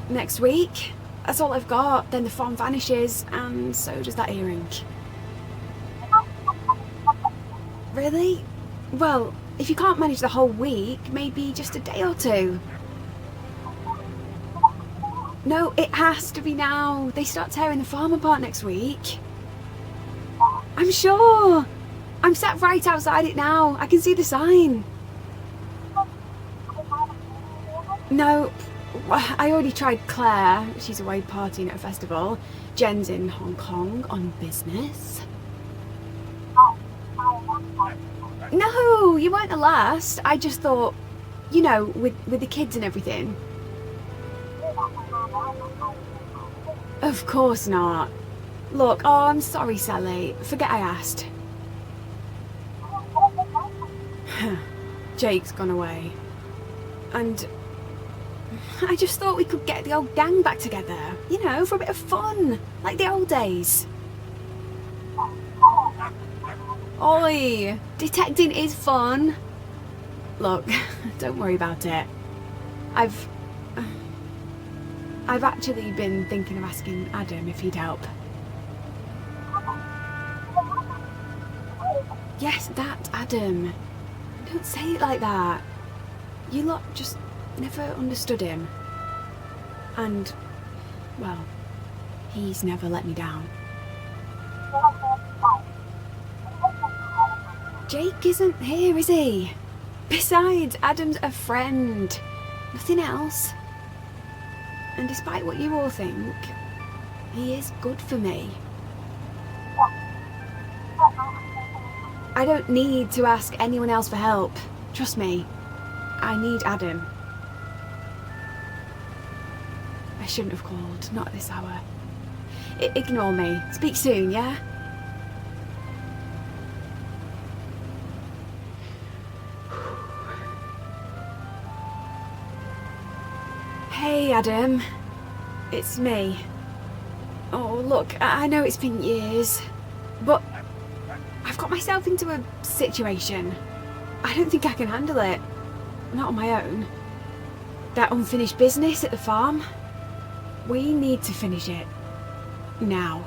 next week. That's all I've got. Then the farm vanishes, and so does that earring. Really? Well, if you can't manage the whole week, maybe just a day or two. No, it has to be now. They start tearing the farm apart next week. I'm sure. I'm sat right outside it now. I can see the sign. No, I already tried Claire. She's away partying at a festival. Jen's in Hong Kong on business. No, you weren't the last. I just thought, you know, with the kids and everything. Of course not. Look, oh, I'm sorry, Sally. Forget I asked. Jake's gone away. And I just thought we could get the old gang back together. You know, for a bit of fun. Like the old days. Oi! Detecting is fun. Look, don't worry about it. I've actually been thinking of asking Adam if he'd help. Yes, that Adam. Don't say it like that. You lot just never understood him. And, well, he's never let me down. Jake isn't here, is he? Besides, Adam's a friend. Nothing else. And despite what you all think, he is good for me. I don't need to ask anyone else for help. Trust me, I need Adam. I shouldn't have called, not at this hour. Ignore me. Speak soon, yeah? Hey, Adam. It's me. Oh, look, I know it's been years, but I've got myself into a situation. I don't think I can handle it. Not on my own. That unfinished business at the farm. We need to finish it. Now.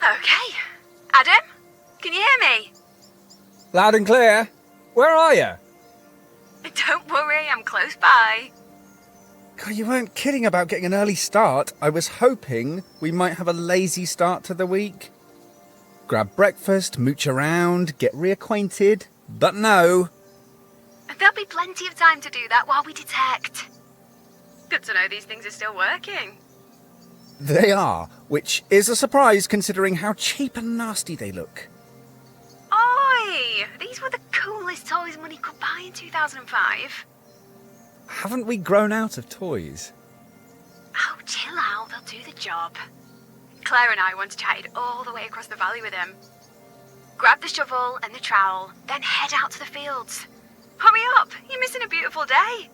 Okay. Adam? Can you hear me? Loud and clear. Where are you? Don't worry, I'm close by. God, you weren't kidding about getting an early start. I was hoping we might have a lazy start to the week. Grab breakfast, mooch around, get reacquainted. But no. There'll be plenty of time to do that while we detect. Good to know these things are still working. They are, which is a surprise considering how cheap and nasty they look. Oi! These were the coolest toys money could buy in 2005. Haven't we grown out of toys? Oh, chill out, they'll do the job. Claire and I once chatted all the way across the valley with him. Grab the shovel and the trowel, then head out to the fields. Hurry up, you're missing a beautiful day.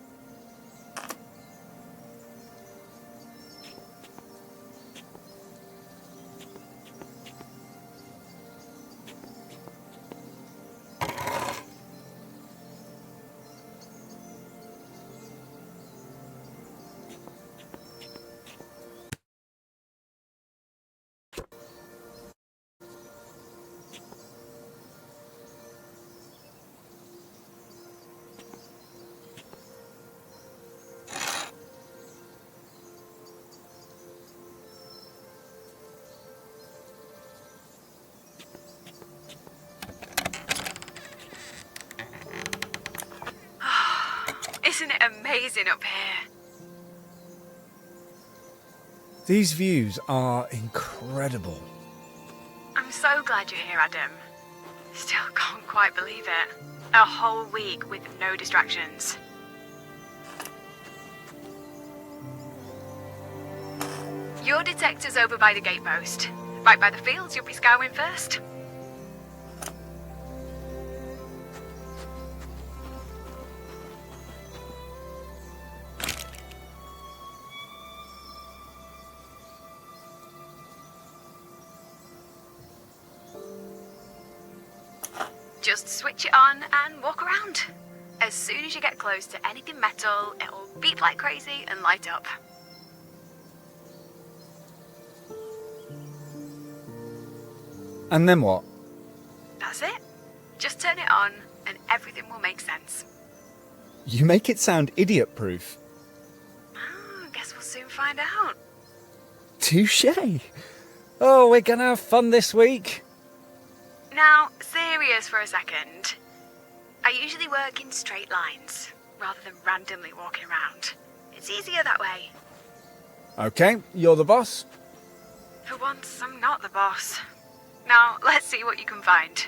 Isn't it amazing up here? These views are incredible. I'm so glad you're here, Adam. Still can't quite believe it. A whole week with no distractions. Your detector's over by the gatepost. Right by the fields, you'll be scouring first. Just switch it on and walk around. As soon as you get close to anything metal, it'll beep like crazy and light up. And then what? That's it. Just turn it on and everything will make sense. You make it sound idiot-proof. Guess we'll soon find out. Touché. Oh, we're gonna have fun this week. Now, serious for a second. I usually work in straight lines, rather than randomly walking around. It's easier that way. Okay, you're the boss. For once, I'm not the boss. Now, let's see what you can find.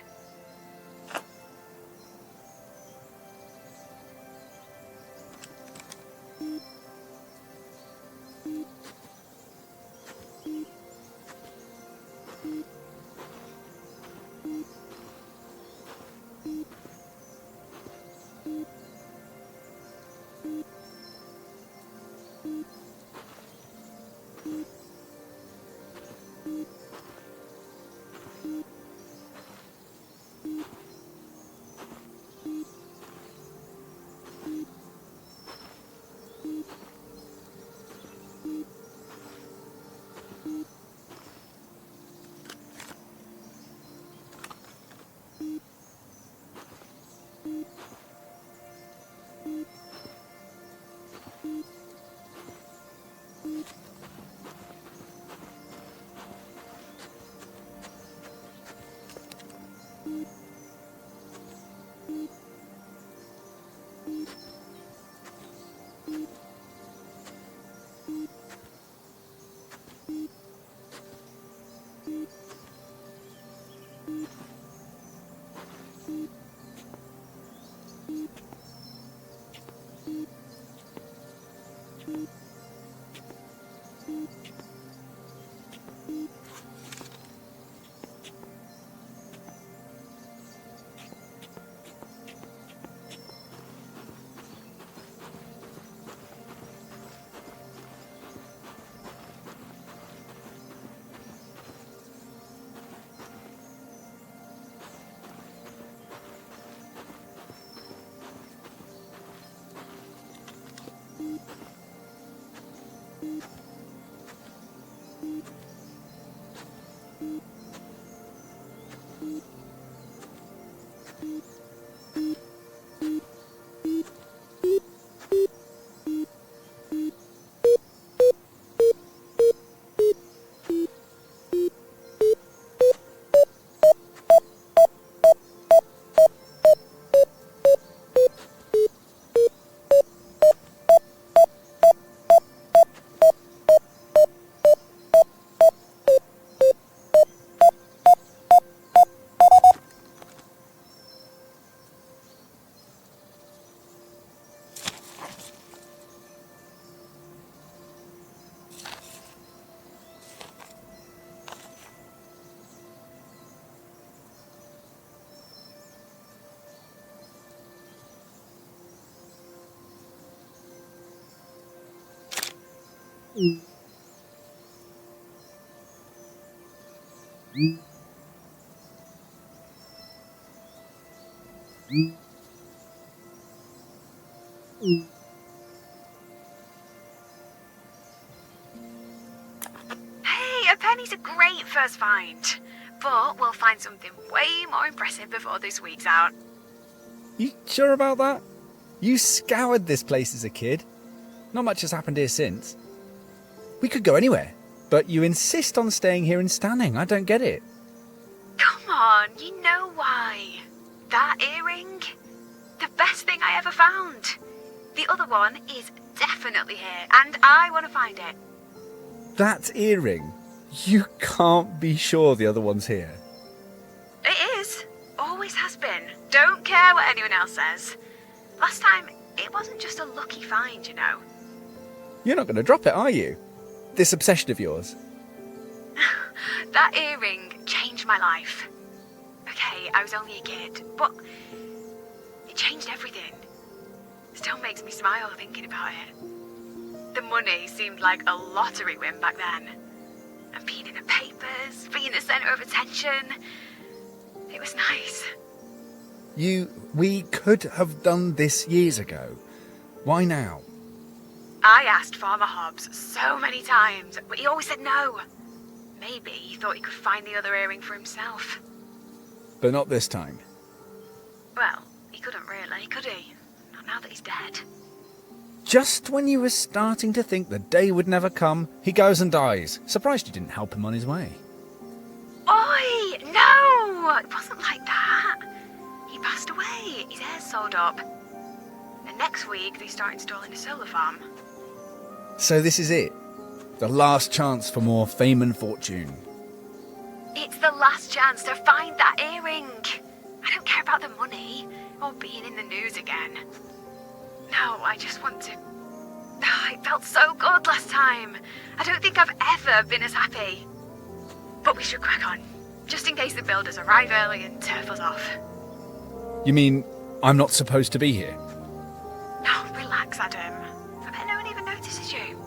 Hey, a penny's a great first find. But we'll find something way more impressive before this week's out. You sure about that? You scoured this place as a kid. Not much has happened here since. We could go anywhere, but you insist on staying here and standing. I don't get it. Come on, you know why. That earring? The best thing I ever found. The other one is definitely here, and I want to find it. That earring? You can't be sure the other one's here. It is. Always has been. Don't care what anyone else says. Last time, it wasn't just a lucky find, you know. You're not going to drop it, are you? This obsession of yours. That earring changed my life. Okay, I was only a kid, but it changed everything. Still makes me smile thinking about it. The money seemed like a lottery win back then. And being in the papers, being the centre of attention, it was nice. We could have done this years ago. Why now? I asked Farmer Hobbs so many times, but he always said no. Maybe he thought he could find the other earring for himself. But not this time. Well, he couldn't really, could he? Not now that he's dead. Just when you were starting to think the day would never come, he goes and dies. Surprised you didn't help him on his way. Oi! No! It wasn't like that. He passed away. His hair's sold up. And next week they start installing a solar farm. So this is it. The last chance for more fame and fortune. It's the last chance to find that earring. I don't care about the money or being in the news again. No, I just want to... It felt so good last time. I don't think I've ever been as happy. But we should crack on, just in case the builders arrive early and turf us off. You mean I'm not supposed to be here? No, relax, Adam. I bet no one even notices you.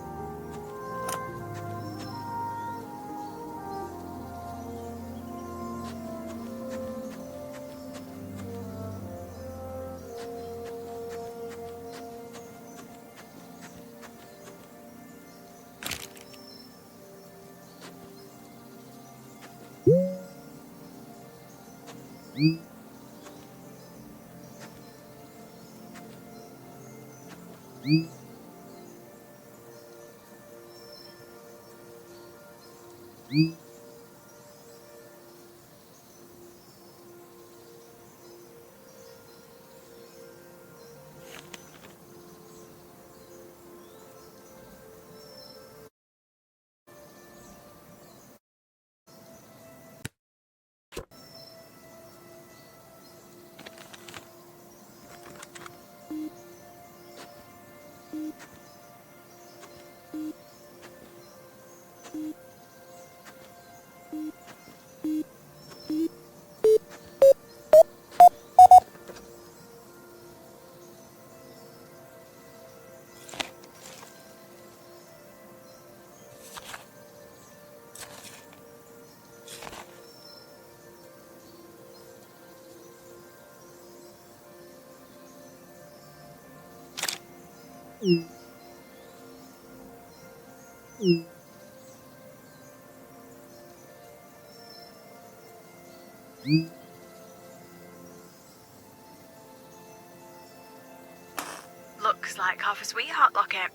Looks like half a sweetheart locket.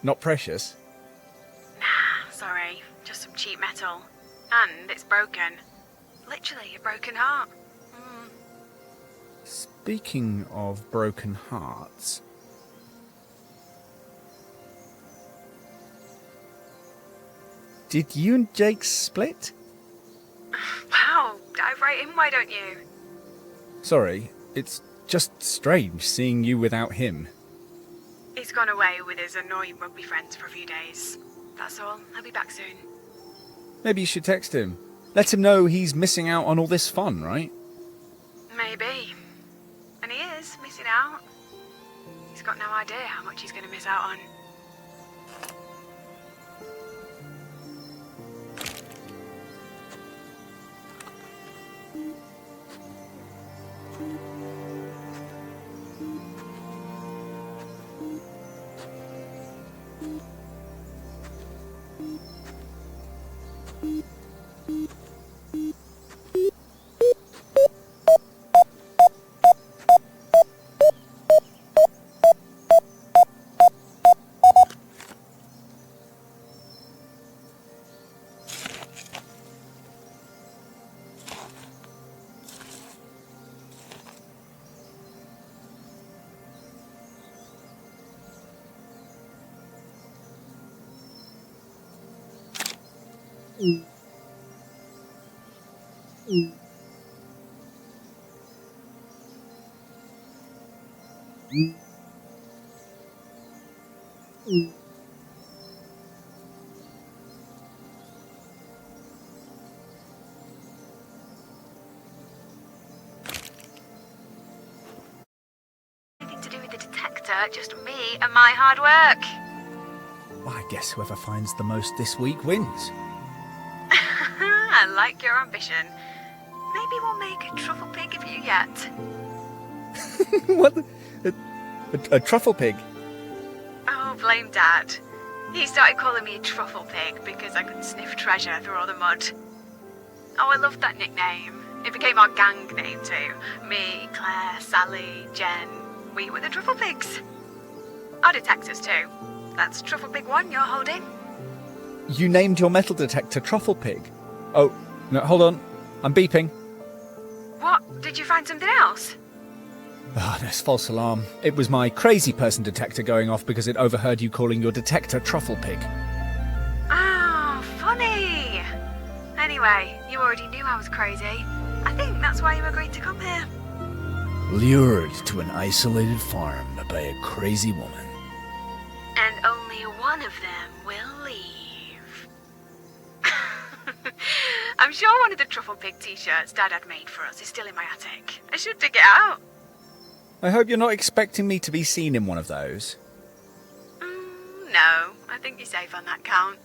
Not precious? Nah, sorry. Just some cheap metal. And it's broken. Literally a broken heart. Speaking of broken hearts... Did you and Jake split? Wow, dive right in, why don't you? Sorry, it's just strange seeing you without him. He's gone away with his annoying rugby friends for a few days. That's all. He'll be back soon. Maybe you should text him. Let him know he's missing out on all this fun, right? Maybe. And he is missing out. He's got no idea how much he's going to miss out on. Nothing to do with the detector, just me and my hard work. Well, I guess whoever finds the most this week wins. I like your ambition. maybe we'll make a truffle pig of you yet. What? A truffle pig? Oh, blame Dad. He started calling me a truffle pig because I could sniff treasure through all the mud. Oh, I loved that nickname. It became our gang name too. Me, Claire, Sally, Jen. We were the Truffle Pigs. Our detectors too. That's Truffle Pig 1 you're holding. You named your metal detector Truffle Pig? Oh, no, hold on. I'm beeping. What? Did you find something else? Ah, this false alarm. It was my crazy person detector going off because it overheard you calling your detector Truffle Pig. Ah, funny. Anyway, you already knew I was crazy. I think that's why you agreed to come here. Lured to an isolated farm by a crazy woman. And only one of them will leave. I'm sure one of the Truffle Pig t-shirts Dad had made for us is still in my attic. I should dig it out. I hope you're not expecting me to be seen in one of those. No, I think you're safe on that count.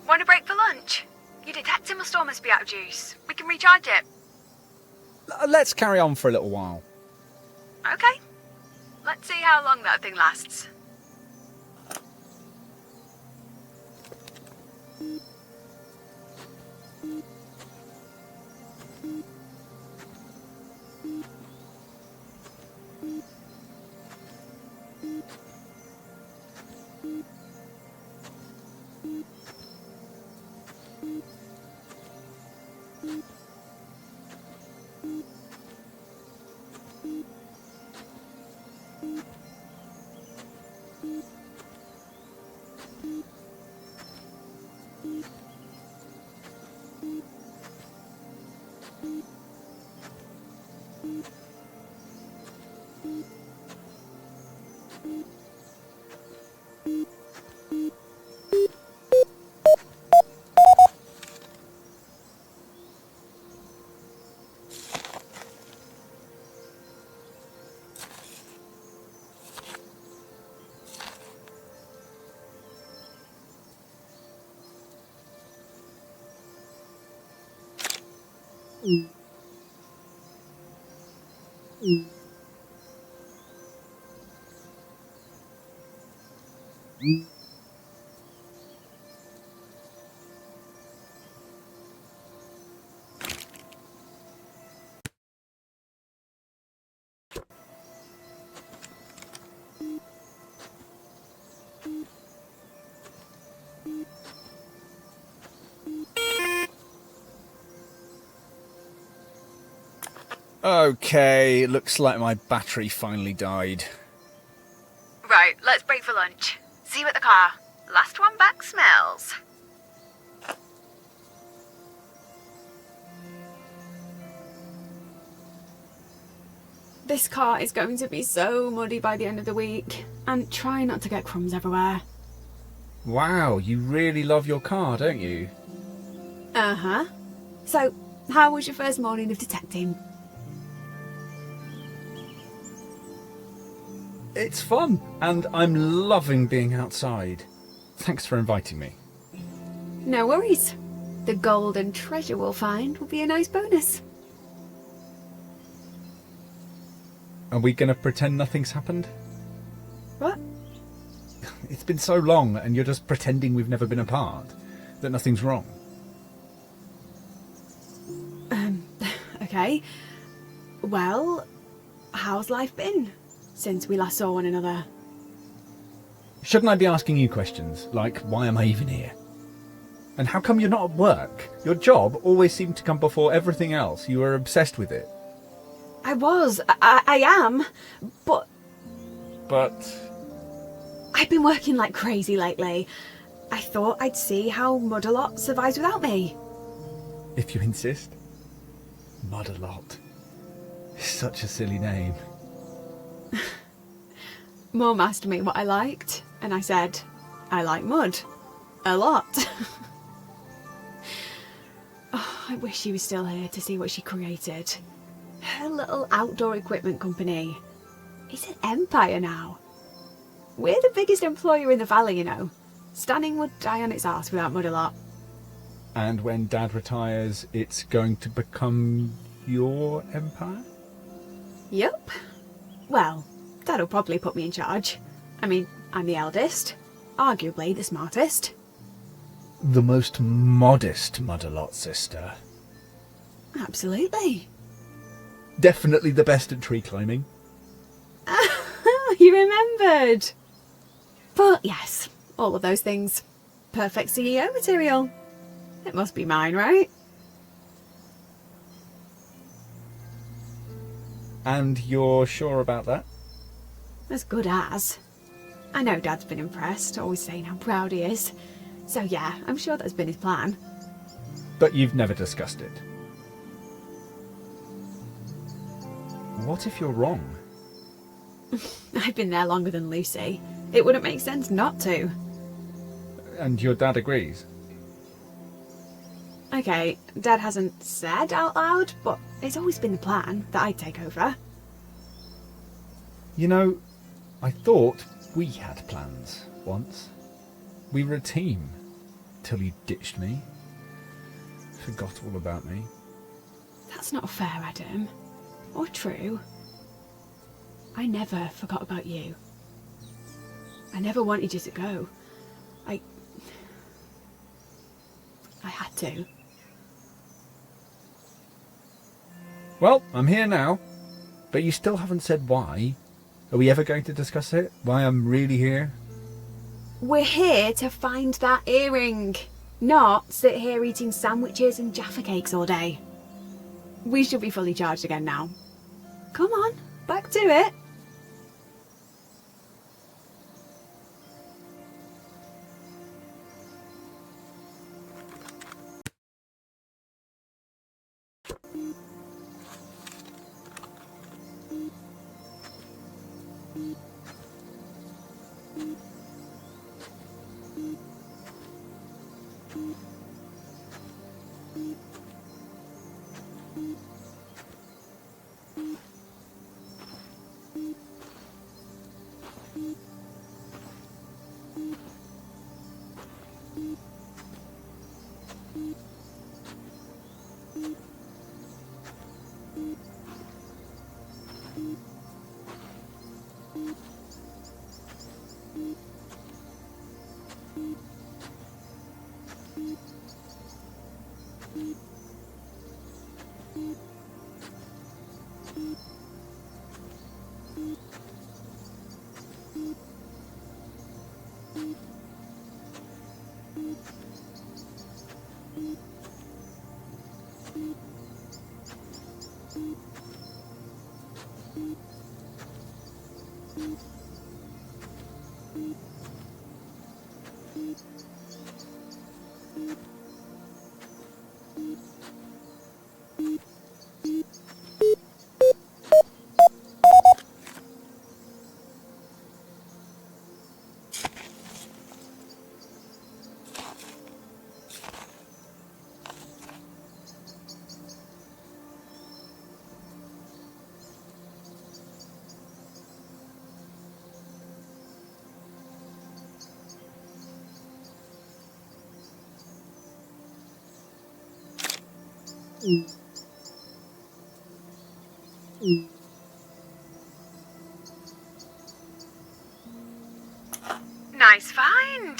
Want a break for lunch? Your detector must almost be out of juice. We can recharge it. Let's carry on for a little while. Okay. Let's see how long that thing lasts. Okay, looks like my battery finally died. Right, let's break for lunch. See you at the car. Last one back smells. This car is going to be so muddy by the end of the week. And try not to get crumbs everywhere. Wow, you really love your car, don't you? Uh-huh. So, how was your first morning of detecting? It's fun, and I'm loving being outside. Thanks for inviting me. No worries. The golden treasure we'll find will be a nice bonus. Are we going to pretend nothing's happened? What? It's been so long, and you're just pretending we've never been apart, that nothing's wrong. Okay. Well, how's life been since we last saw one another? Shouldn't I be asking you questions, like why am I even here? And how come you're not at work? Your job always seemed to come before everything else. You were obsessed with it. I am, but... But... I've been working like crazy lately. I thought I'd see how Mud-a-Lot survives without me. If you insist. Mud-a-Lot. Such a silly name. Mum asked me what I liked, and I said, I like mud. A lot. Oh, I wish she was still here to see what she created. Her little outdoor equipment company. It's an empire now. We're the biggest employer in the valley, you know. Stanning would die on its arse without Mud-a-Lot. And when Dad retires, it's going to become your empire? Yup. Well, Dad'll probably put me in charge. I mean, I'm the eldest. Arguably the smartest. The most modest Mud-a-Lot sister. Absolutely. Definitely the best at tree climbing. You remembered. But yes, all of those things. Perfect CEO material. It must be mine, right? And you're sure about that? As good as. I know Dad's been impressed, always saying how proud he is. So yeah, I'm sure that's been his plan. But you've never discussed it. What if you're wrong? I've been there longer than Lucy. It wouldn't make sense not to. And your dad agrees? Okay, Dad hasn't said out loud, but it's always been the plan that I'd take over. You know, I thought we had plans once. We were a team, till you ditched me. Forgot all about me. That's not fair, Adam. Or true. I never forgot about you. I never wanted you to go. I had to. Well, I'm here now. But you still haven't said why. Are we ever going to discuss it? Why I'm really here? We're here to find that earring. Not sit here eating sandwiches and Jaffa cakes all day. We should be fully charged again now. Come on, back to it. Nice find.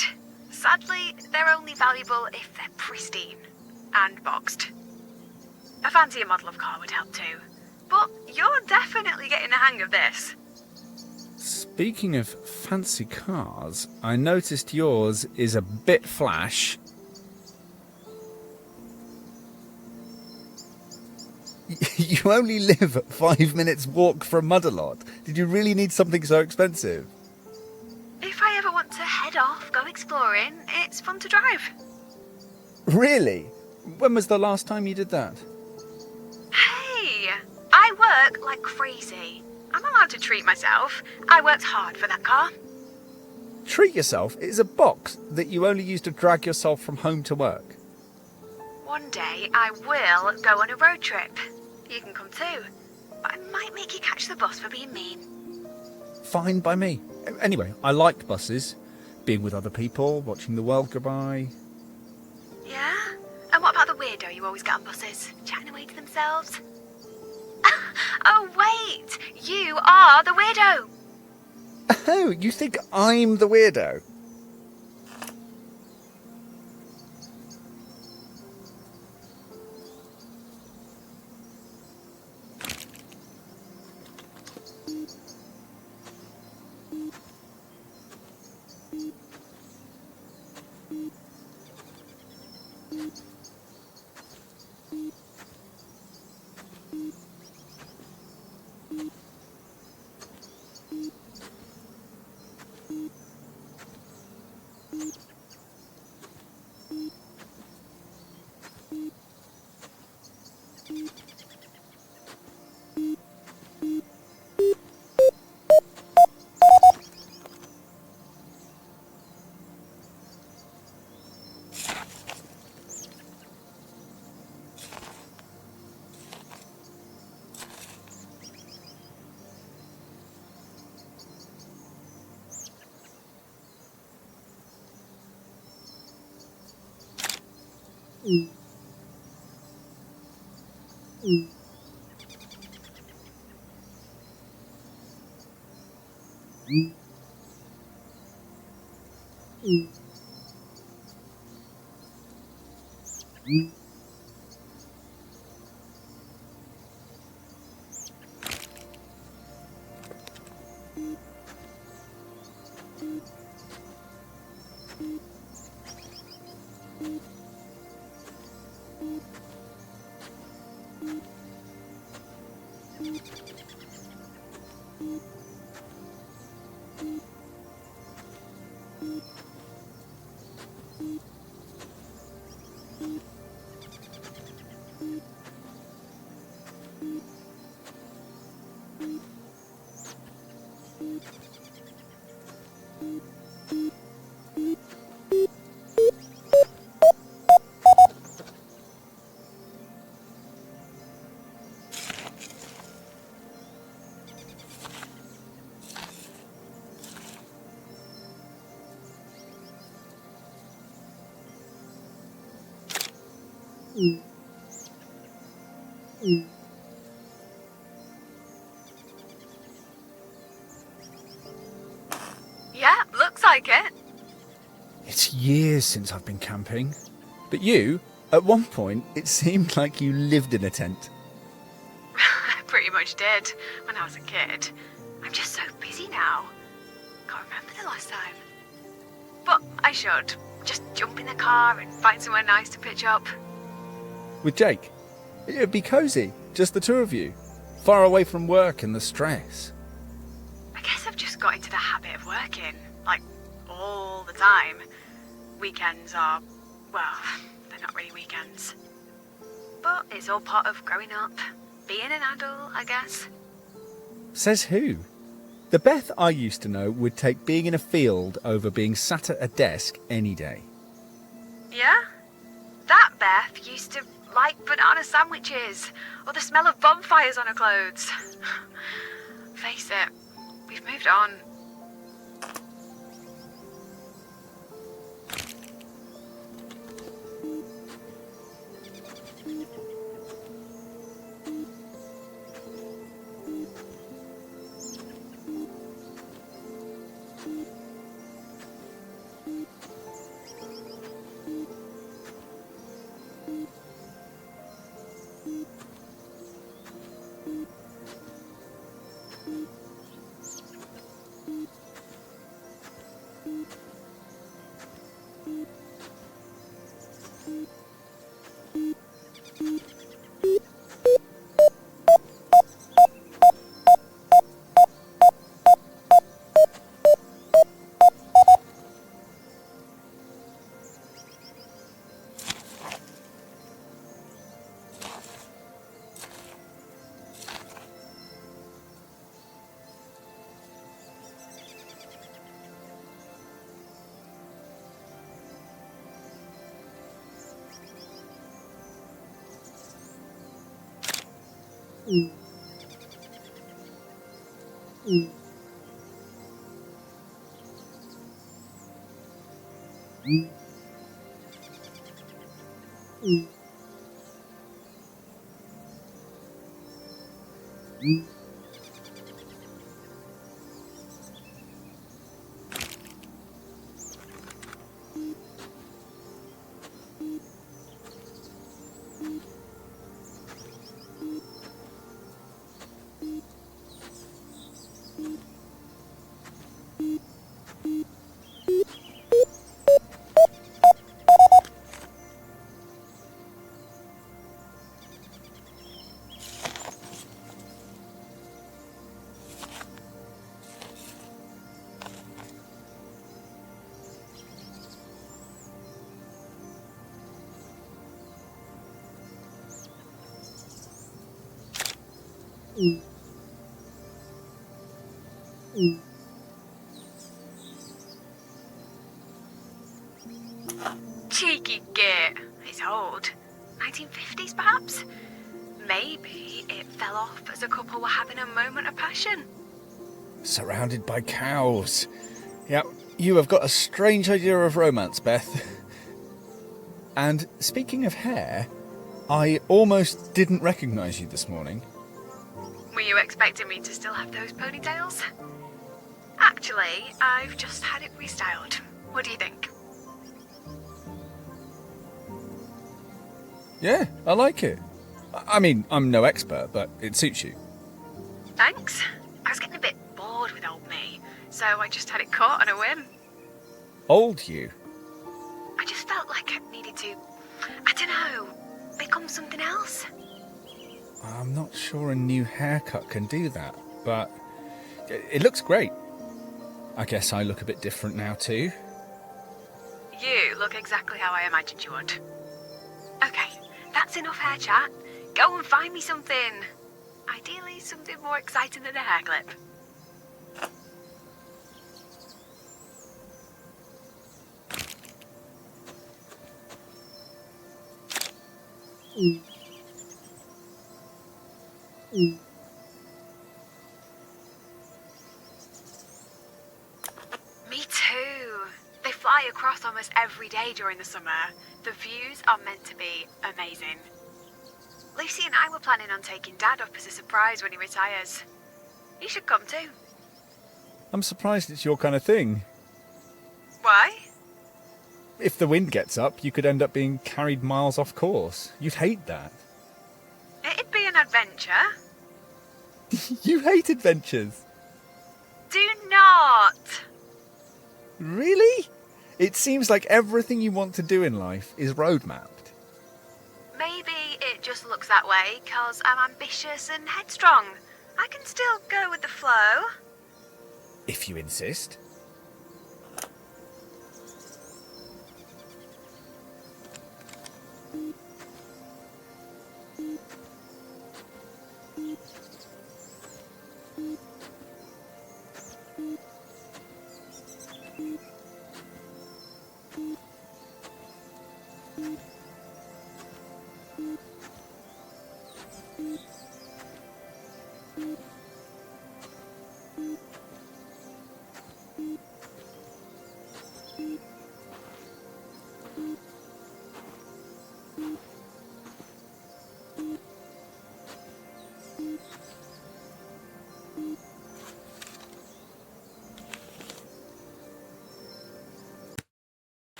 Sadly, they're only valuable if they're pristine and boxed. A fancier model of car would help too. But you're definitely getting the hang of this. Speaking of fancy cars, I noticed yours is a bit flash. You only live 5 minutes walk from Mud-a-Lot. Did you really need something so expensive? If I ever exploring, it's fun to drive. Really? When was the last time you did that? Hey, I work like crazy. I'm allowed to treat myself. I worked hard for that car. Treat yourself is a box that you only use to drag yourself from home to work. One day I will go on a road trip. You can come too. But I might make you catch the bus for being mean. Fine by me. Anyway, I like buses. Being with other people, watching the world go by. Yeah? And what about the weirdo you always get on buses, chatting away to themselves? Oh, wait! You are the weirdo! Oh, you think I'm the weirdo? Yeah, looks like it. It's years since I've been camping. But you, at one point, it seemed like you lived in a tent. I pretty much did when I was a kid. I'm just so busy now. Can't remember the last time. But I should. Just jump in the car and find somewhere nice to pitch up. With Jake. It'd be cosy, just the two of you. Far away from work and the stress. I guess I've just got into the habit of working, like, all the time. Weekends are, well, they're not really weekends. But it's all part of growing up. Being an adult, I guess. Says who? The Beth I used to know would take being in a field over being sat at a desk any day. Yeah? That Beth used to like banana sandwiches, or the smell of bonfires on her clothes. Face it, we've moved on. Cheeky git. It's old. 1950s, perhaps? Maybe it fell off as a couple were having a moment of passion. Surrounded by cows. Yep, you have got a strange idea of romance, Beth. And speaking of hair, I almost didn't recognise you this morning. Were you expecting me to still have those ponytails? Actually, I've just had it restyled. What do you think? Yeah, I like it. I mean, I'm no expert, but it suits you. Thanks. I was getting a bit bored with old me, so I just had it cut on a whim. Old you? I just felt like I needed to, I don't know, become something else. I'm not sure a new haircut can do that, but it looks great. I guess I look a bit different now too. You look exactly how I imagined you would. Okay, that's enough hair chat. Go and find me something. Ideally, something more exciting than a hair clip. Me too. They fly across almost every day during the summer. The views are meant to be amazing. Lucy and I were planning on taking Dad up as a surprise when he retires. You should come too. I'm surprised it's your kind of thing. Why? If the wind gets up, you could end up being carried miles off course. You'd hate that. It'd be an adventure. You hate adventures. Do not! Really? It seems like everything you want to do in life is road mapped. Maybe it just looks that way because I'm ambitious and headstrong. I can still go with the flow. If you insist.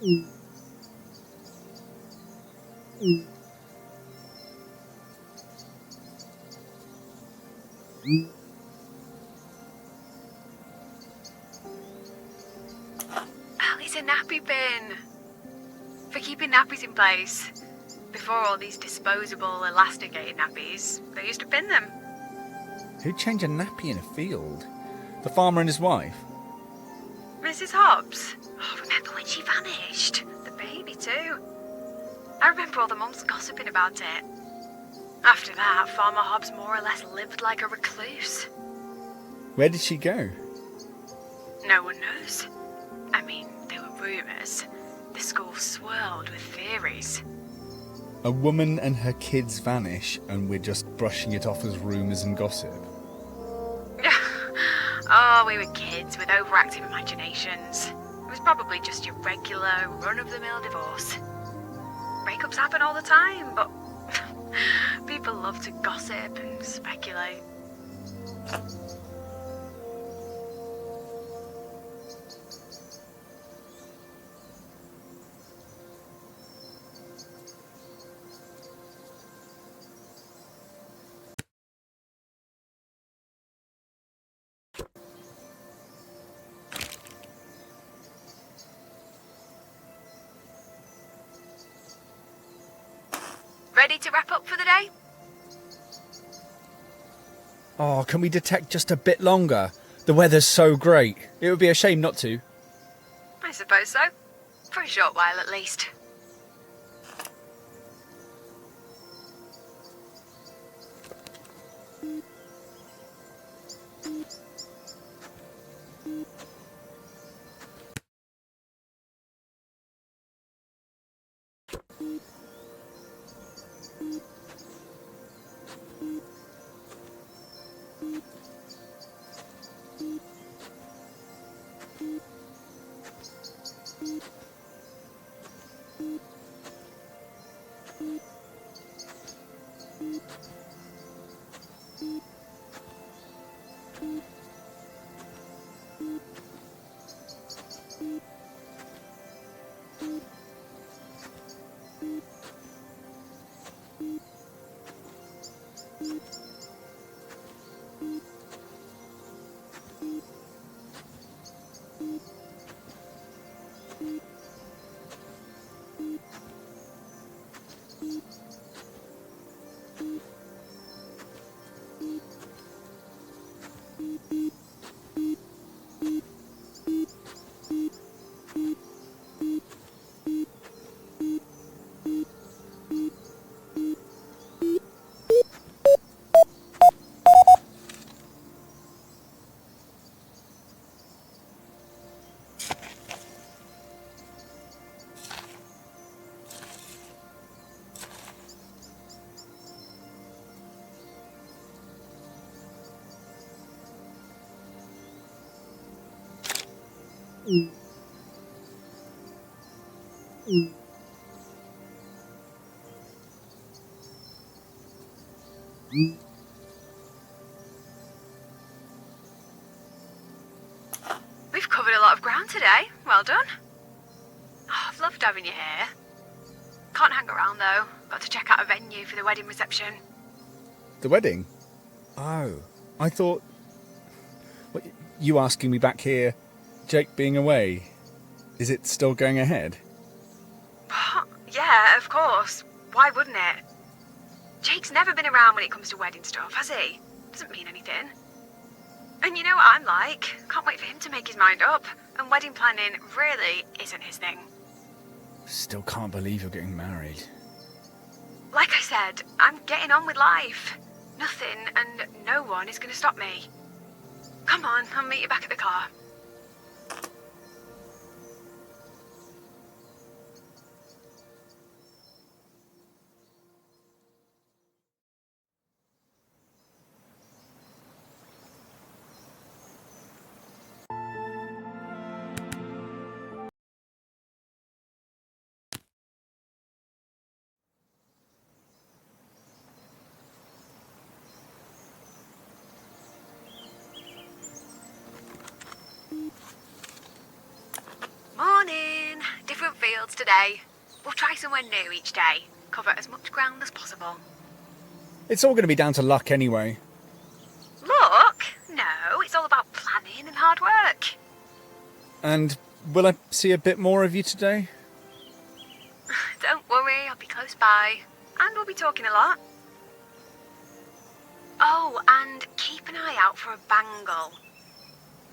Oh, it's a nappy bin. For keeping nappies in place. Before all these disposable, elasticated nappies, they used to bin them. Who'd change a nappy in a field? The farmer and his wife? Mrs. Hobbs. Oh, remember when she vanished? The baby too. I remember all the mums gossiping about it. After that, Farmer Hobbs more or less lived like a recluse. Where did she go? No one knows. I mean, there were rumours. The school swirled with theories. A woman and her kids vanish, and we're just brushing it off as rumours and gossip. Oh, we were kids with overactive imaginations. It was probably just your regular, run-of-the-mill divorce. Breakups happen all the time, but people love to gossip and speculate. Ready to wrap up for the day? Oh, can we detect just a bit longer? The weather's so great. It would be a shame not to. I suppose so. For a short while at least. We've covered a lot of ground today. Well done. Oh, I've loved having you here. Can't hang around though. Got to check out a venue for the wedding reception. The wedding? Oh, I thought... What, you asking me back here, Jake being away. Is it still going ahead? Yeah, of course. Why wouldn't it? Jake's never been around when it comes to wedding stuff, has he? Doesn't mean anything. And you know what I'm like. Can't wait for him to make his mind up. And wedding planning really isn't his thing. Still can't believe you're getting married. Like I said, I'm getting on with life. Nothing and no one is going to stop me. Come on, I'll meet you back at the car. today. We'll try somewhere new each day. Cover as much ground as possible. It's all going to be down to luck anyway. Look? No, it's all about planning and hard work. And will I see a bit more of you today? Don't worry, I'll be close by. And we'll be talking a lot. Oh, and keep an eye out for a bangle.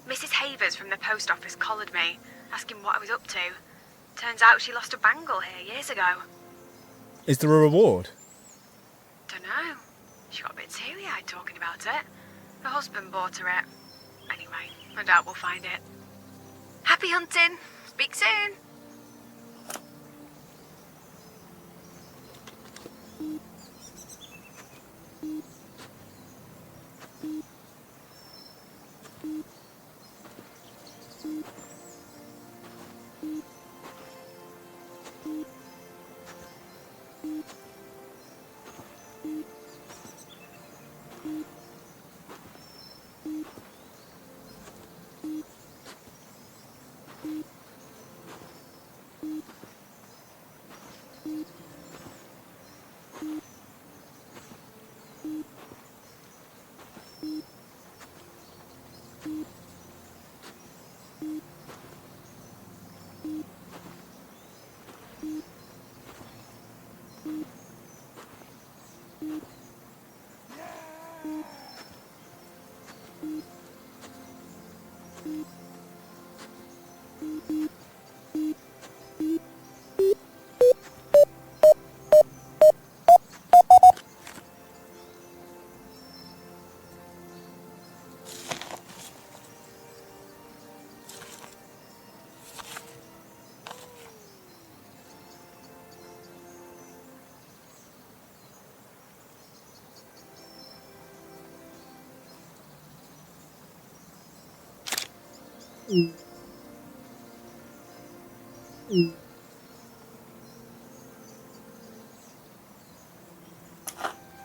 Mrs. Havers from the post office collared me, asking what I was up to. Turns out she lost a bangle here years ago. Is there a reward? Dunno. She got a bit teary-eyed talking about it. Her husband bought her it. Anyway, I doubt we'll find it. Happy hunting! Speak soon!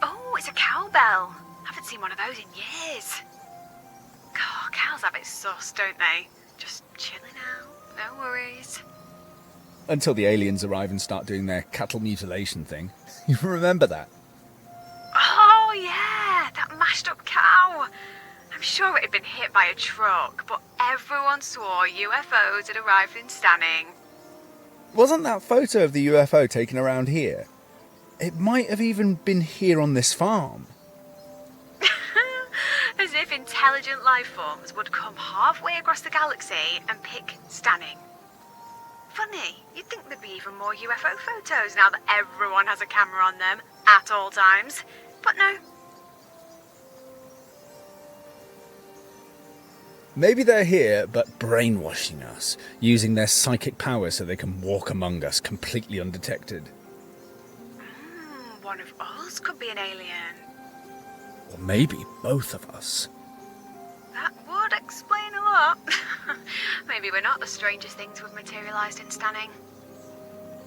Oh, it's a cowbell. Haven't seen one of those in years. God, cows have it sus, don't they? Just chilling out, no worries. Until the aliens arrive and start doing their cattle mutilation thing. You remember that? Oh, yeah, that mashed up cow. I'm sure it had been hit by a truck, but everyone swore UFOs had arrived in Stanning. Wasn't that photo of the UFO taken around here? It might have even been here on this farm. As if intelligent life forms would come halfway across the galaxy and pick Stanning. Funny, you'd think there'd be even more UFO photos now that everyone has a camera on them at all times. But no. Maybe they're here, but brainwashing us, using their psychic powers so they can walk among us completely undetected. One of us could be an alien. Or maybe both of us. That would explain a lot. Maybe we're not the strangest things we've materialised in Stanning.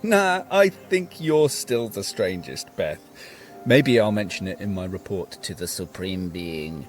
Nah, I think you're still the strangest, Beth. Maybe I'll mention it in my report to the Supreme Being.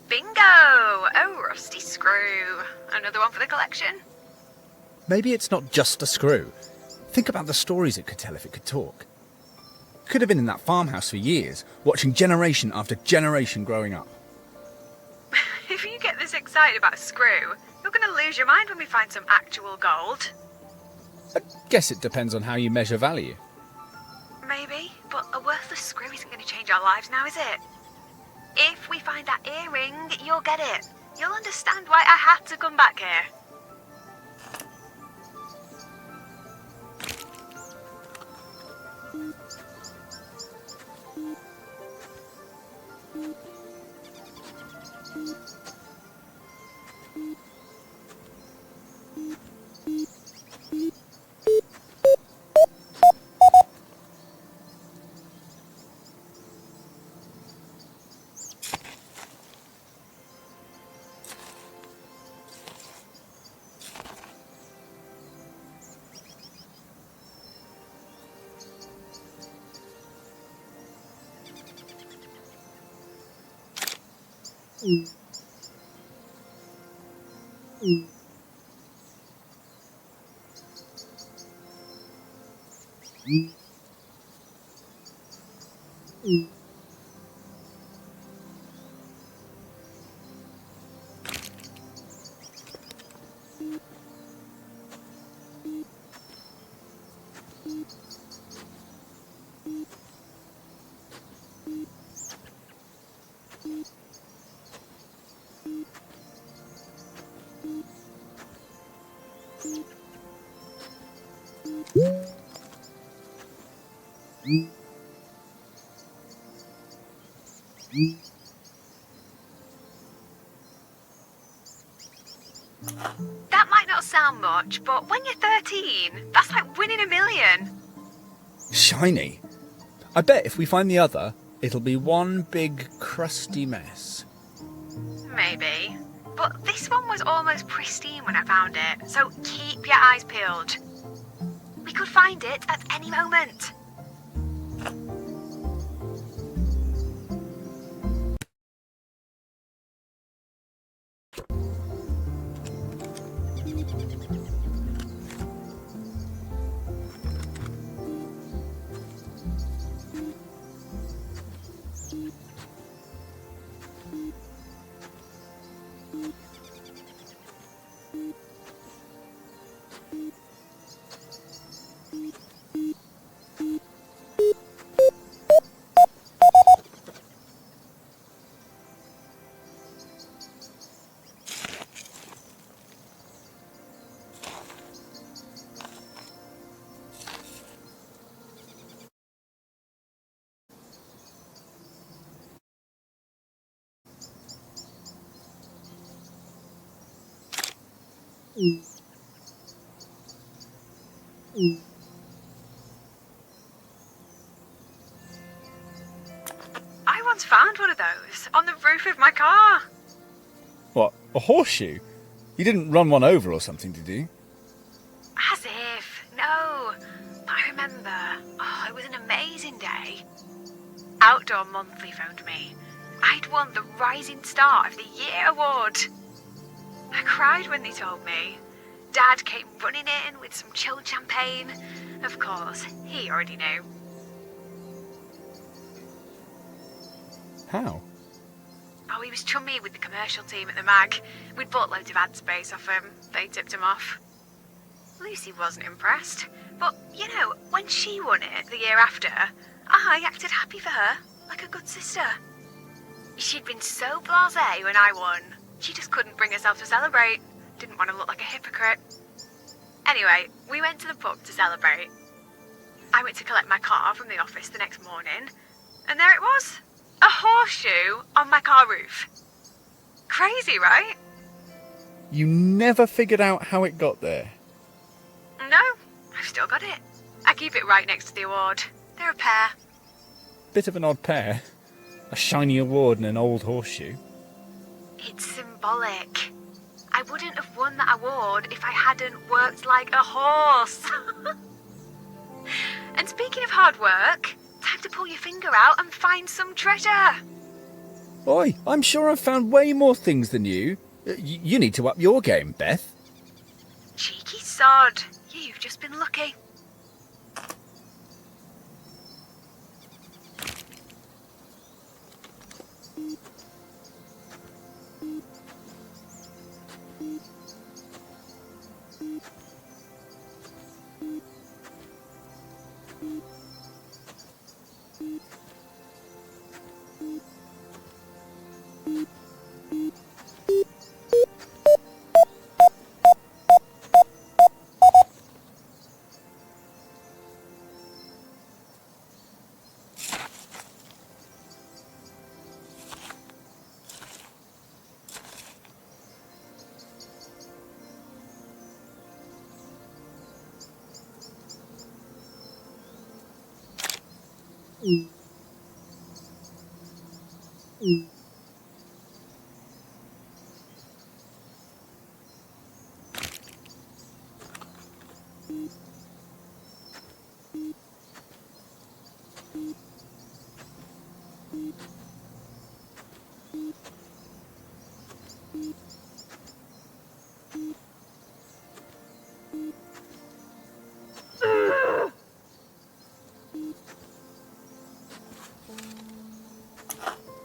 Bingo! Oh, rusty screw. Another one for the collection. Maybe it's not just a screw. Think about the stories it could tell if it could talk. Could have been in that farmhouse for years, watching generation after generation growing up. If you get this excited about a screw, you're going to lose your mind when we find some actual gold. I guess it depends on how you measure value. Maybe, but a worthless screw isn't going to change our lives now, is it? If we find that earring, you'll get it. You'll understand why I had to come back here. That might not sound much, but when you're 13, that's like winning a million. Shiny. I bet if we find the other, it'll be one big crusty mess. Maybe. But this one was almost pristine when I found it, so keep your eyes peeled. We could find it at any moment. I once found one of those on the roof of my car. What, a horseshoe? You didn't run one over or something, did you? As if. No. But I remember. Oh, it was an amazing day. Outdoor Monthly phoned me. I'd won the Rising Star of the Year award. I cried when they told me. Dad came running in with some chilled champagne. Of course, he already knew. How? Oh, he was chummy with the commercial team at the mag. We'd bought loads of ad space off him. They tipped him off. Lucy wasn't impressed. But, you know, when she won it the year after, I acted happy for her, like a good sister. She'd been so blasé when I won. She just couldn't bring herself to celebrate. Didn't want to look like a hypocrite. Anyway, we went to the pub to celebrate. I went to collect my car from the office the next morning, and there it was. A horseshoe on my car roof. Crazy, right? You never figured out how it got there? No, I've still got it. I keep it right next to the award. They're a pair. Bit of an odd pair. A shiny award and an old horseshoe. It's symbolic. I wouldn't have won that award if I hadn't worked like a horse. And speaking of hard work, time to pull your finger out and find some treasure. Oi, I'm sure I've found way more things than you. You need to up your game, Beth. Cheeky son. sod. You've just been lucky.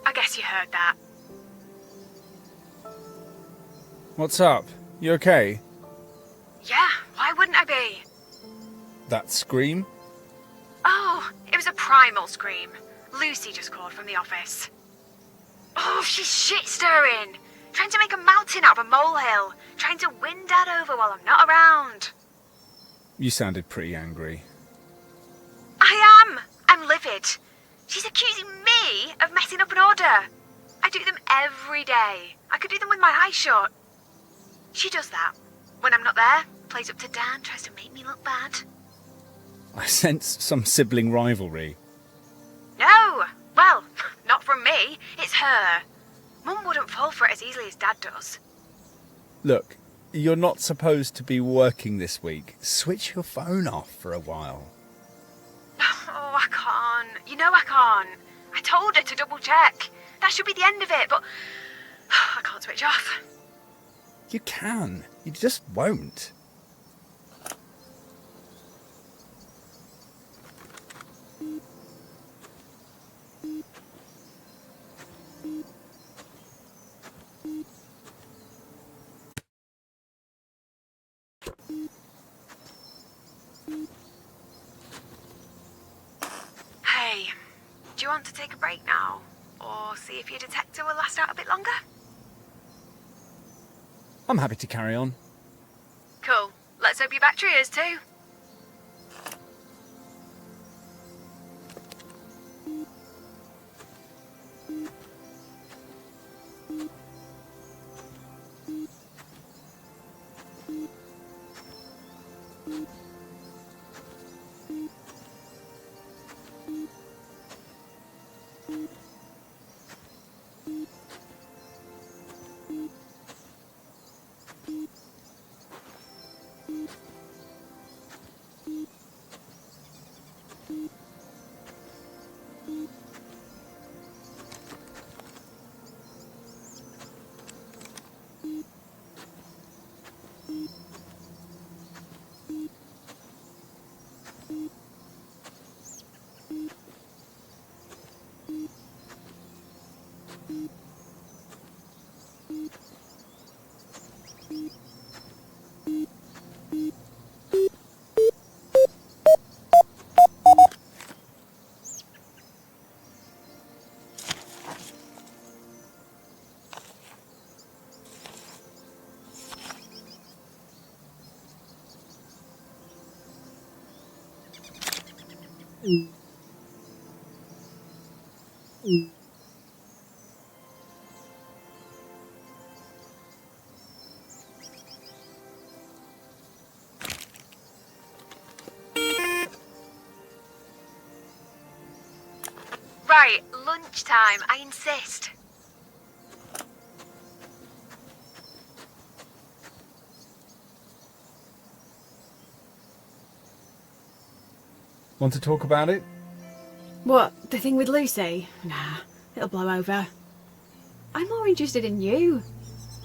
I guess you heard that. What's up? You okay? Yeah, why wouldn't I be? That scream? Oh, it was a primal scream. Lucy just called from the office. Oh, she's shit-stirring. Trying to make a mountain out of a molehill. Trying to win Dad over while I'm not around. You sounded pretty angry. I am. I'm livid. She's accusing me of messing up an order. I do them every day. I could do them with my eyes shut. She does that. When I'm not there, plays up to Dan, tries to make me look bad. I sense some sibling rivalry. No! Well, not from me. It's her. Mum wouldn't fall for it as easily as Dad does. Look, you're not supposed to be working this week. Switch your phone off for a while. Oh, I can't. You know I can't. I told her to double check. That should be the end of it, but I can't switch off. You can. You just won't. Hey, do you want to take a break now? Or see if your detector will last out a bit longer? I'm happy to carry on. Cool. Let's hope your battery is too. Right, lunchtime, I insist. Want to talk about it? What, the thing with Lucy? Nah, it'll blow over. I'm more interested in you.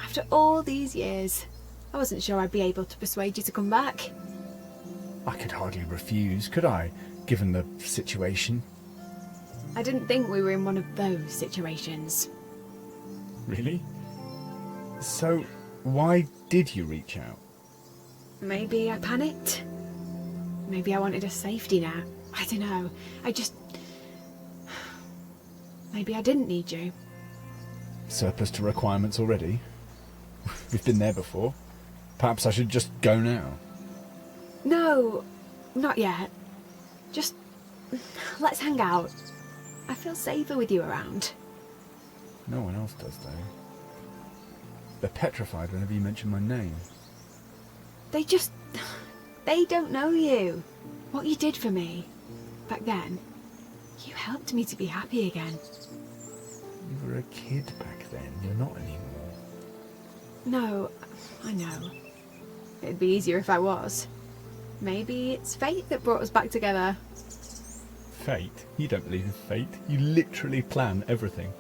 After all these years. I wasn't sure I'd be able to persuade you to come back. I could hardly refuse, could I, given the situation? I didn't think we were in one of those situations. Really? So, why did you reach out? Maybe I panicked. Maybe I wanted a safety net. I don't know. Maybe I didn't need you. Surplus to requirements already? We've been there before. Perhaps I should just go now. No, not yet. Just let's hang out. I feel safer with you around. No one else does, though. They're petrified whenever you mention my name. They don't know you. What you did for me. Back then, you helped me to be happy again. You were a kid back then. You're not anymore. No, I know. It'd be easier if I was. Maybe it's fate that brought us back together. Fate? You don't believe in fate. You literally plan everything.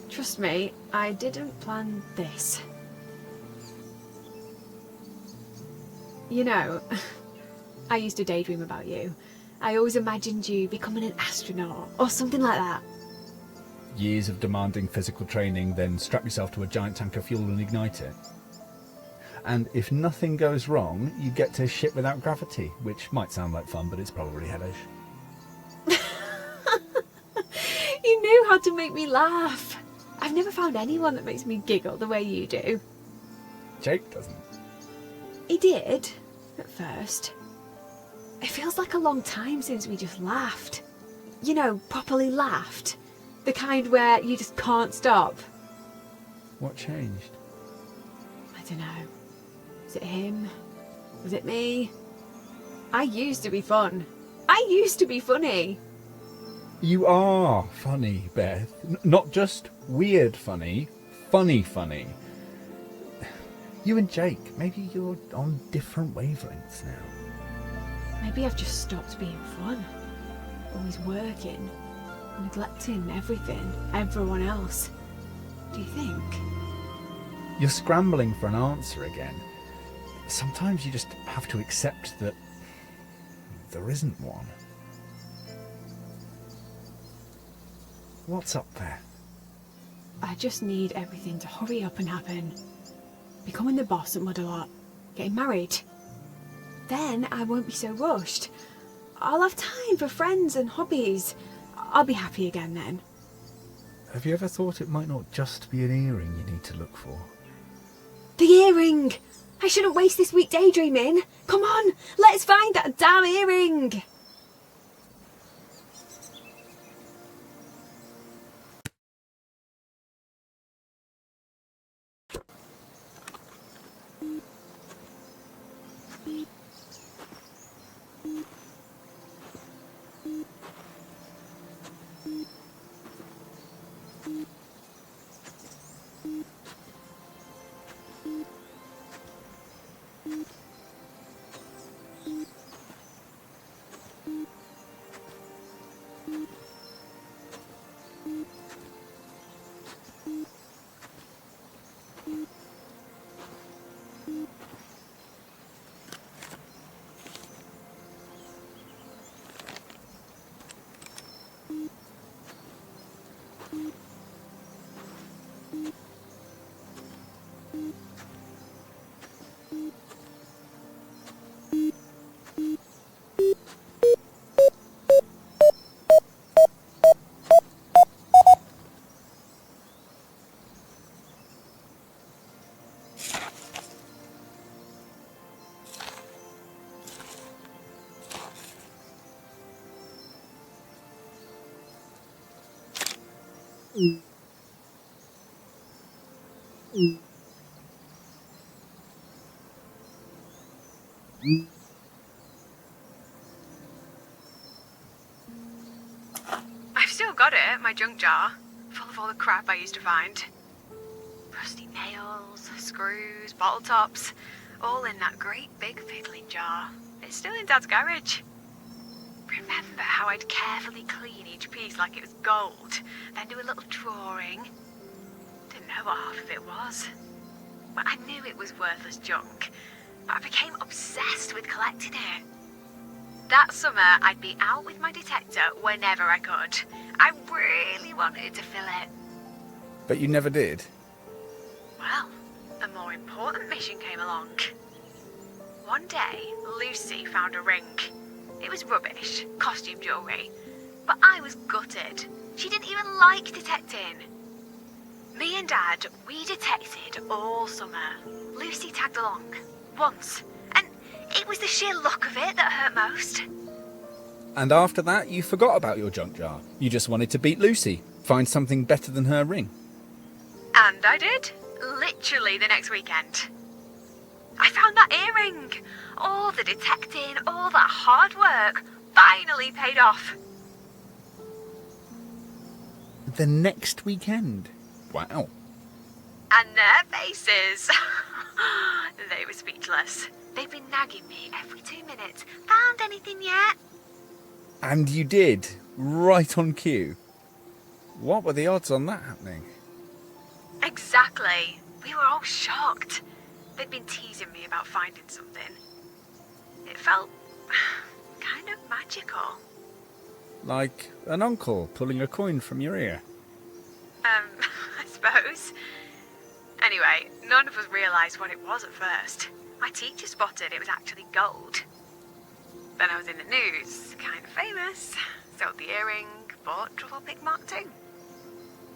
Trust me, I didn't plan this. You know, I used to daydream about you. I always imagined you becoming an astronaut or something like that. Years of demanding physical training, then strap yourself to a giant tank of fuel and ignite it. And if nothing goes wrong, you get to ship without gravity, which might sound like fun, but it's probably hellish. You knew how to make me laugh. I've never found anyone that makes me giggle the way you do. Jake doesn't. He did, at first. It feels like a long time since we just laughed. You know, properly laughed. The kind where you just can't stop. What changed? I don't know. Was it him? Was it me? I used to be fun. I used to be funny. You are funny, Beth. Not just weird funny, funny funny. You and Jake, maybe you're on different wavelengths now. Maybe I've just stopped being fun. Always working, neglecting everything, everyone else. Do you think? You're scrambling for an answer again. Sometimes you just have to accept that there isn't one. What's up there? I just need everything to hurry up and happen. Becoming the boss at Mudalot, getting married. Then I won't be so rushed. I'll have time for friends and hobbies. I'll be happy again then. Have you ever thought it might not just be an earring you need to look for? The earring! I shouldn't waste this week daydreaming. Come on, let's find that damn earring! I've still got it, my junk jar, full of all the crap I used to find. Rusty nails, screws, bottle tops, all in that great big fiddling jar. It's still in Dad's garage. Remember how I'd carefully clean each piece like it was gold, then do a little drawing? Didn't know what half of it was. But I knew it was worthless junk, but I became obsessed with collecting it. That summer, I'd be out with my detector whenever I could. I really wanted to fill it. But you never did. Well, a more important mission came along. One day, Lucy found a ring. It was rubbish, costume jewellery, but I was gutted. She didn't even like detecting. Me and Dad, we detected all summer. Lucy tagged along, once, and it was the sheer look of it that hurt most. And after that, you forgot about your junk jar. You just wanted to beat Lucy, find something better than her ring. And I did, literally the next weekend. I found that earring. All the detecting, all that hard work finally paid off. The next weekend? Wow. And their faces. They were speechless. They'd been nagging me every 2 minutes. Found anything yet? And you did, right on cue. What were the odds on that happening? Exactly. We were all shocked. They'd been teasing me about finding something. It felt kind of magical. Like an uncle pulling a coin from your ear. I suppose. Anyway, none of us realised what it was at first. My teacher spotted it was actually gold. Then I was in the news, kind of famous. Sold the earring, bought Trufflepig Mark II.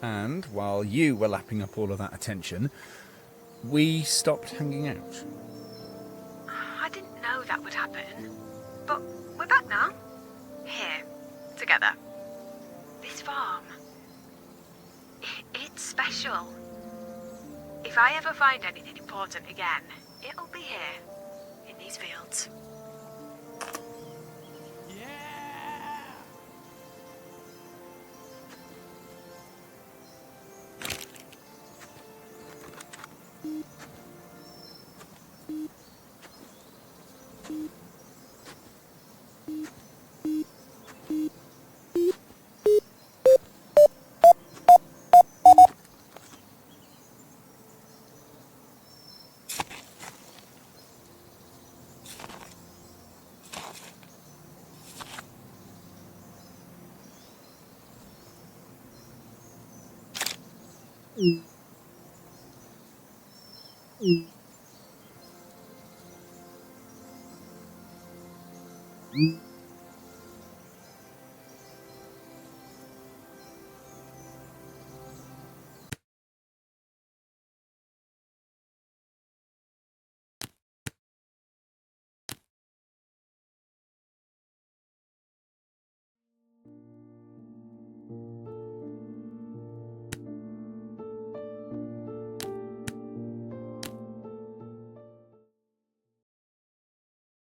And while you were lapping up all of that attention, we stopped hanging out. I didn't know that would happen. But we're back now. Here, together. This farm. It's special. If I ever find anything important again, it'll be here, in these fields. Mm.